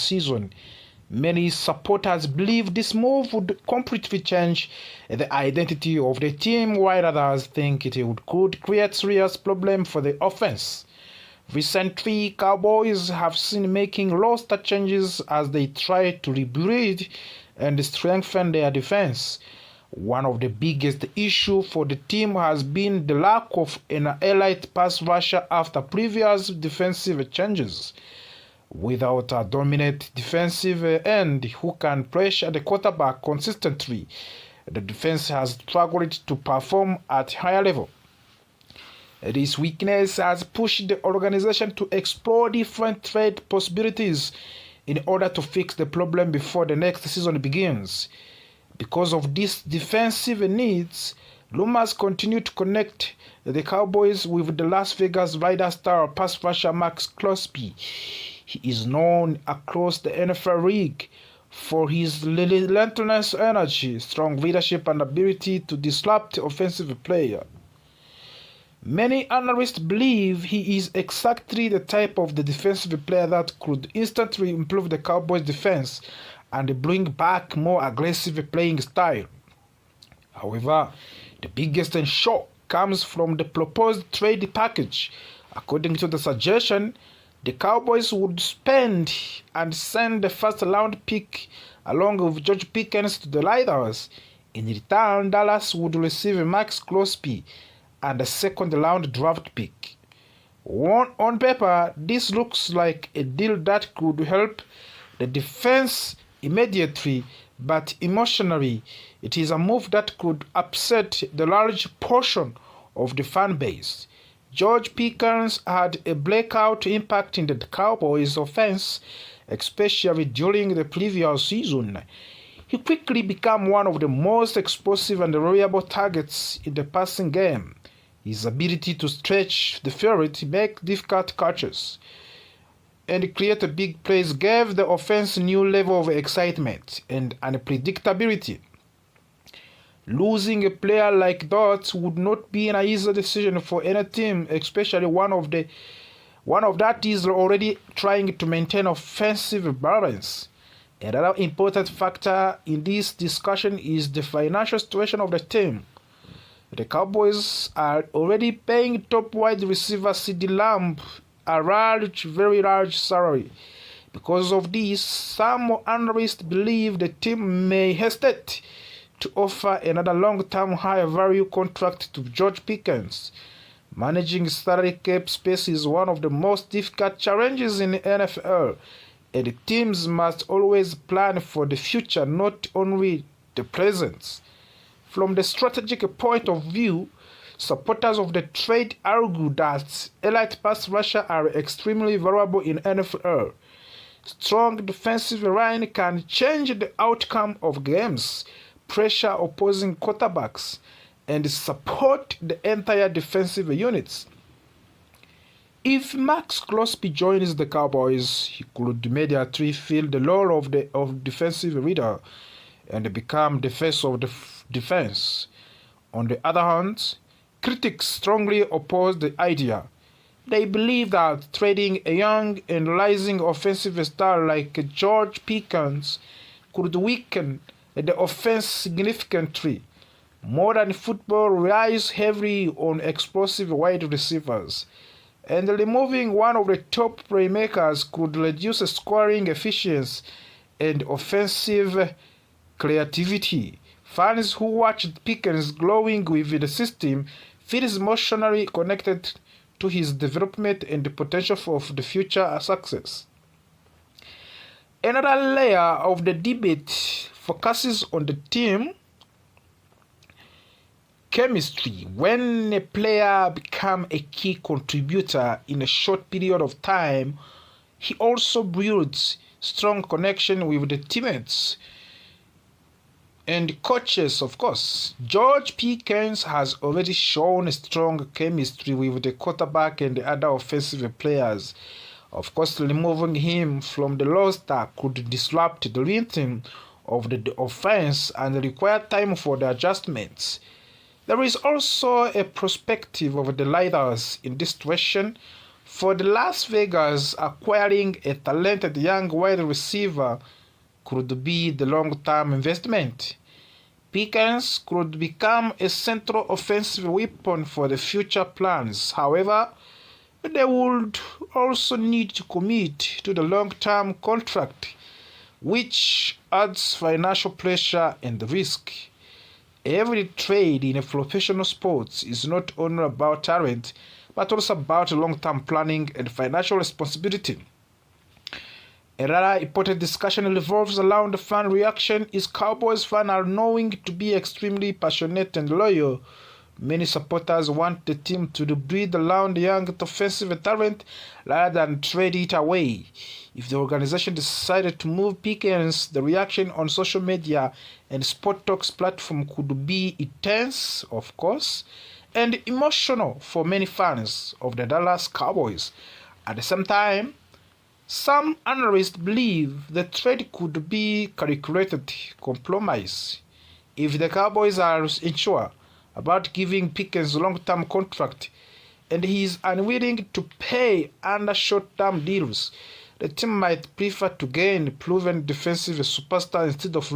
season. Many supporters believe this move would completely change the identity of the team, while others think could create serious problems for the offense. Recently, Cowboys have seen making roster changes as they try to rebuild and strengthen their defense. One of the biggest issues for the team has been the lack of an elite pass rusher after previous defensive changes. Without a dominant defensive end who can pressure the quarterback consistently, the defense has struggled to perform at higher level. This weakness has pushed the organization to explore different trade possibilities in order to fix the problem before the next season begins. Because of these defensive needs, rumors continue to connect the Cowboys with the Las Vegas Raiders star pass rusher Max Crosby. He is known across the NFL league for his relentless energy, strong leadership, and ability to disrupt offensive players. Many analysts believe he is exactly the type of the defensive player that could instantly improve the Cowboys' defense and bring back more aggressive playing style. However, the biggest shock comes from the proposed trade package. According to the suggestion, the Cowboys would spend and send the first-round pick along with George Pickens to the Raiders. In return, Dallas would receive Max Crosby and a second-round draft pick. On paper, this looks like a deal that could help the defense immediately, but emotionally, it is a move that could upset the large portion of the fan base. George Pickens had a breakout impact in the Cowboys' offense, especially during the previous season. He quickly became one of the most explosive and reliable targets in the passing game. His ability to stretch the field, make difficult catches, and create big plays gave the offense a new level of excitement and unpredictability. Losing a player like that would not be an easy decision for any team, especially one of that is already trying to maintain offensive balance. Another important factor in this discussion is the financial situation of the team. The Cowboys are already paying top wide receiver CeeDee Lamb a very large salary. Because of this, some analysts believe the team may hesitate to offer another long-term high-value contract to George Pickens. Managing salary cap space is one of the most difficult challenges in the NFL, and teams must always plan for the future, not only the present. From the strategic point of view, supporters of the trade argue that elite pass rushers are extremely valuable in NFL. Strong defensive line can change the outcome of games, pressure opposing quarterbacks, and support the entire defensive units. If Max Crosby joins the Cowboys, he could immediately fill the role of defensive leader and become the face of the defense. On the other hand, critics strongly oppose the idea. They believe that trading a young and rising offensive star like George Pickens could weaken the offense significantly. Modern football relies heavily on explosive wide receivers, and removing one of the top playmakers could reduce scoring efficiency and offensive creativity. Fans who watched Pickens growing with the system feel emotionally connected to his development and the potential for the future success. Another layer of the debate focuses on the team chemistry. When a player becomes a key contributor in a short period of time, he also builds strong connection with the teammates and coaches, of course. George Pickens has already shown strong chemistry with the quarterback and the other offensive players. Of course, removing him from the roster could disrupt the rhythm of the offense and require time for the adjustments. There is also a perspective of the Raiders in this situation. For the Las Vegas, acquiring a talented young wide receiver could be the long-term investment. Pickens could become a central offensive weapon for the future plans. However, they would also need to commit to the long-term contract, which adds financial pressure and risk. Every trade in a professional sports is not only about talent, but also about long-term planning and financial responsibility. Another important discussion revolves around the fan reaction. Is Cowboys fans are known to be extremely passionate and loyal. Many supporters want the team to breed around young offensive talent rather than trade it away. If the organization decided to move Pickens, the reaction on social media and Sport Talk's platform could be intense, of course, and emotional for many fans of the Dallas Cowboys. At the same time, some analysts believe the trade could be calculated compromise. If the Cowboys are unsure about giving Pickens a long-term contract and he is unwilling to pay under short-term deals, the team might prefer to gain proven defensive superstar instead of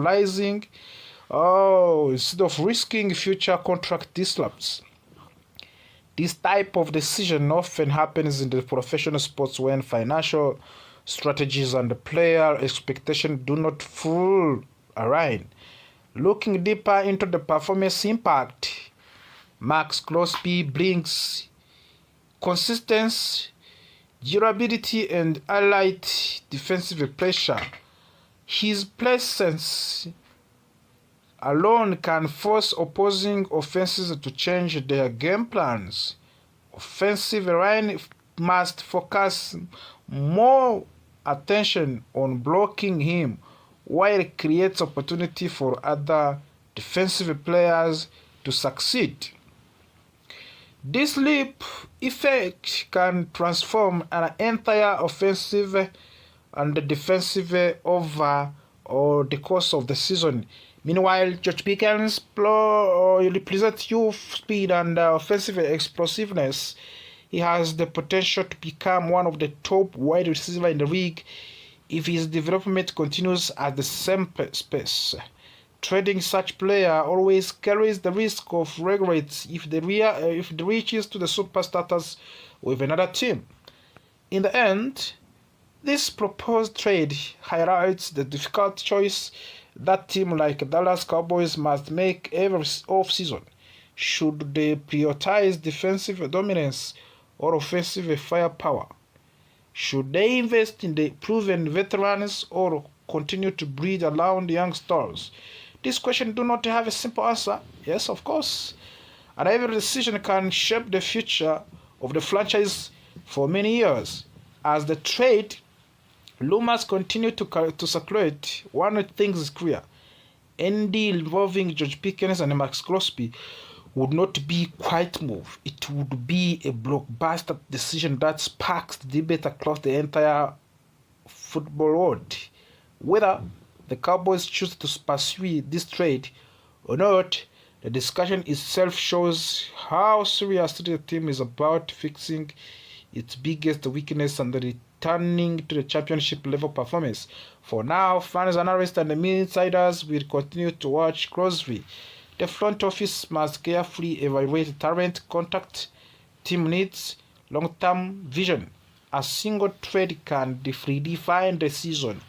risking future contract disrupts. This type of decision often happens in the professional sports when financial strategies and player expectations do not fully align. Looking deeper into the performance impact, Max Crosby brings consistency, durability, and allied defensive pressure. His presence alone can force opposing offenses to change their game plans. Offensive line must focus more attention on blocking him, while it creates opportunity for other defensive players to succeed. This leap effect can transform an entire offensive and defensive over or the course of the season. Meanwhile, George Pickens represents youth, speed, and offensive explosiveness. He has the potential to become one of the top wide receivers in the league if his development continues at the same pace. Trading such player always carries the risk of regrets if they reaches to the super status with another team. In the end, this proposed trade highlights the difficult choice that team like Dallas Cowboys must make every offseason. Should they prioritize defensive dominance or offensive firepower? Should they invest in the proven veterans or continue to breed around young stars? This question do not have a simple answer. Yes, of course. And every decision can shape the future of the franchise for many years. As the trade rumors continue to circulate, one thing is clear. Any deal involving George Pickens and Max Crosby would not be quiet move. It would be a blockbuster decision that sparks debate across the entire football world. Whether the Cowboys choose to pursue this trade or not, the discussion itself shows how seriously the team is about fixing its biggest weakness and returning to the championship level performance. For now, fans, analysts, and the insiders will continue to watch closely. The front office must carefully evaluate talent, contact, team needs, long-term vision. A single trade can redefine the season,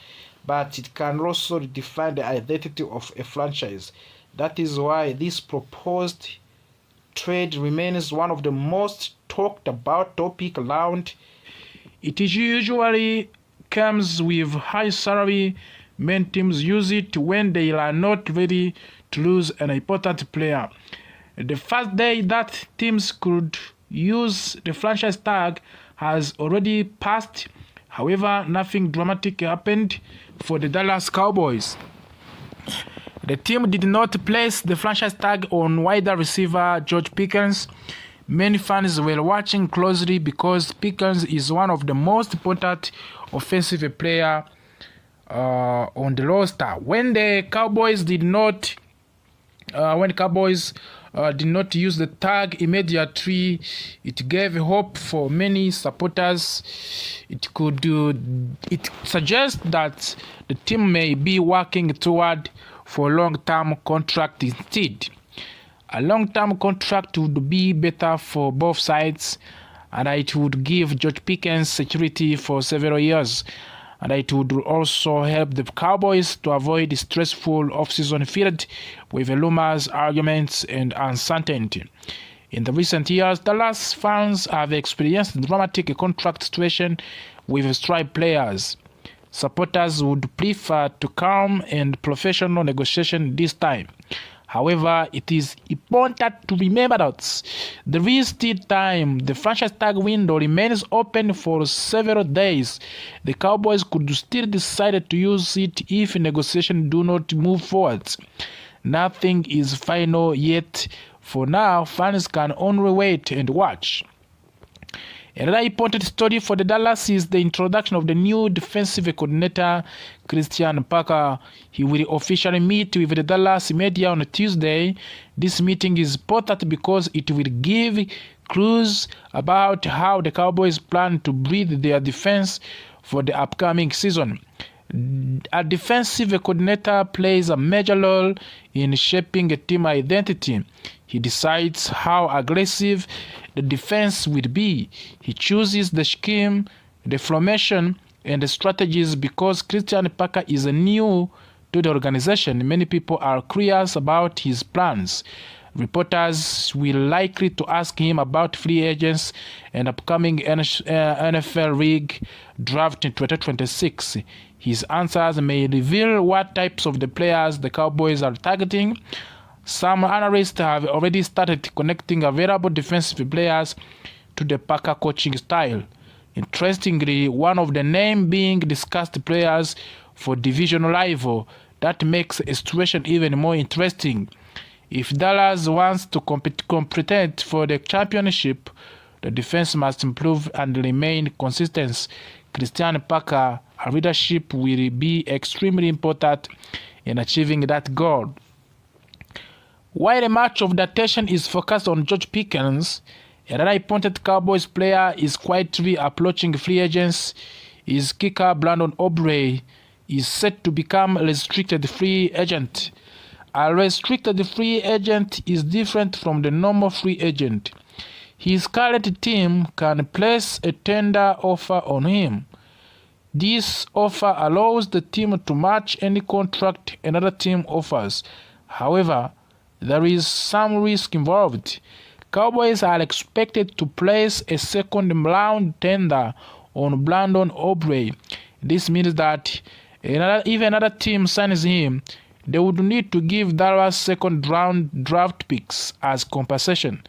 but it can also redefine the identity of a franchise. That is why this proposed trade remains one of the most talked about topic around. It usually comes with high salary. Many teams use it when they are not ready to lose an important player. The first day that teams could use the franchise tag has already passed. However, nothing dramatic happened for the Dallas Cowboys. The team did not place the franchise tag on wide receiver George Pickens. Many fans were watching closely because Pickens is one of the most important offensive players on the roster. When the Cowboys did not use the tag immediately. It gave hope for many supporters. It suggests that the team may be working toward for a long-term contract instead. A long-term contract would be better for both sides, and it would give George Pickens security for several years, and it would also help the Cowboys to avoid the stressful offseason filled with rumors, arguments, and uncertainty. In the recent years, Dallas fans have experienced dramatic contract situation with strike players. Supporters would prefer to calm and professional negotiation this time. However, it is important to remember that there is still time. The franchise tag window remains open for several days. The Cowboys could still decide to use it if negotiations do not move forward. Nothing is final yet. For now, fans can only wait and watch. Another important story for the Dallas is the introduction of the new defensive coordinator, Christian Parker. He will officially meet with the Dallas media on Tuesday. This meeting is important because it will give clues about how the Cowboys plan to build their defense for the upcoming season. A defensive coordinator plays a major role in shaping a team identity. He decides how aggressive the defense will be. He chooses the scheme, the formation, and the strategies because Christian Parker is new to the organization. Many people are curious about his plans. Reporters will likely to ask him about free agents and upcoming NFL League draft in 2026. His answers may reveal what types of the players the Cowboys are targeting. Some analysts have already started connecting available defensive players to the Parker coaching style. Interestingly, one of the names being discussed players for division rival. That makes a situation even more interesting. If Dallas wants to compete for the championship, the defense must improve and remain consistent. Christian Parker leadership will be extremely important in achieving that goal. While much of the attention is focused on George Pickens, another important Cowboys player is quietly approaching free agents. His kicker Brandon Aubrey is set to become a restricted free agent. A restricted free agent is different from the normal free agent. His current team can place a tender offer on him. This offer allows the team to match any contract another team offers. However, there is some risk involved. Cowboys are expected to place a second-round tender on Brandon Aubrey. This means that if another team signs him, they would need to give Dallas second-round draft picks as compensation.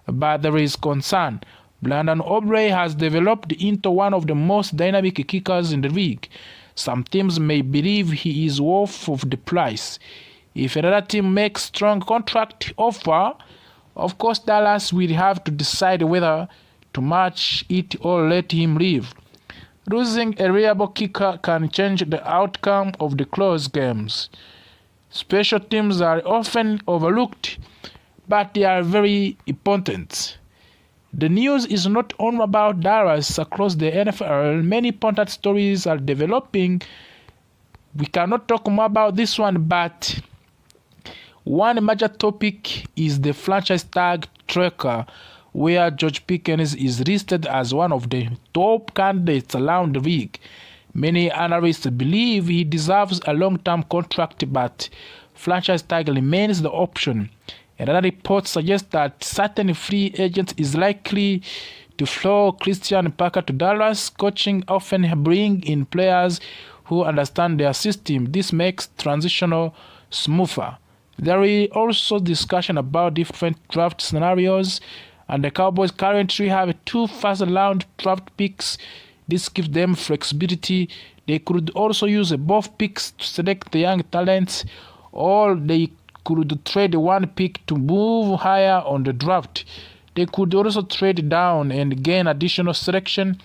But there is concern. Brandon Aubrey has developed into one of the most dynamic kickers in the league. Some teams may believe he is worth the price. If another team makes strong contract offer, of course Dallas will have to decide whether to match it or let him leave. Losing a reliable kicker can change the outcome of the close games. Special teams are often overlooked, but they are very important. The news is not only about Dallas. Across the NFL, many important stories are developing. We cannot talk more about this one, but one major topic is the franchise tag tracker, where George Pickens is listed as one of the top candidates around the league. Many analysts believe he deserves a long-term contract, but franchise tag remains the option. Another report suggests that certain free agents is likely to follow Christian Parker to Dallas. Coaching often bring in players who understand their system. This makes transitional smoother. There is also discussion about different draft scenarios, and the Cowboys currently have 2 first-round draft picks. This gives them flexibility. They could also use both picks to select the young talents, or they could trade one pick to move higher on the draft. They could also trade down and gain additional selection.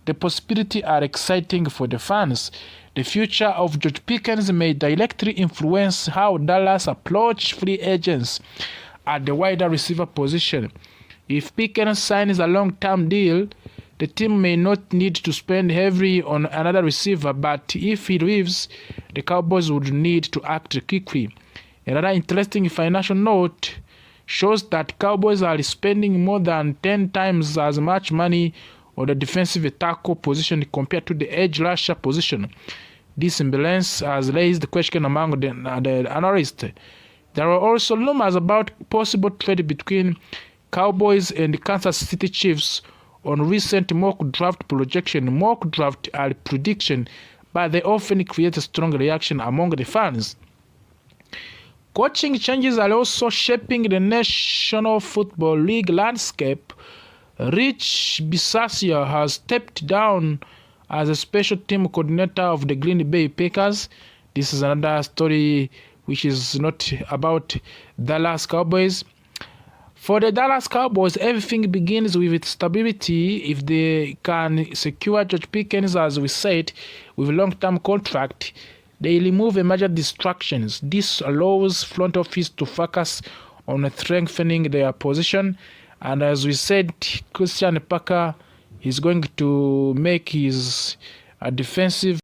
The possibilities are exciting for the fans. The future of George Pickens may directly influence how Dallas approach free agents. at the wider receiver position. If Pickens signs a long-term deal, the team may not need to spend heavily on another receiver, but if he leaves, the Cowboys would need to act quickly. Another interesting financial note shows that Cowboys are spending more than 10 times as much money on the defensive tackle position compared to the edge rusher position. This imbalance has raised the question among the analysts. There are also rumors about possible trade between Cowboys and Kansas City Chiefs on recent mock draft projection. Mock draft are prediction, but they often create a strong reaction among the fans. Coaching changes are also shaping the National Football League landscape. Rich Bisaccia has stepped down as a special team coordinator of the Green Bay Packers. This is another story which is not about Dallas Cowboys. For the Dallas Cowboys, everything begins with stability. If they can secure George Pickens, as we said, with a long-term contract, they remove major distractions. This allows front office to focus on strengthening their position. And as we said, Christian Parker is going to make his defensive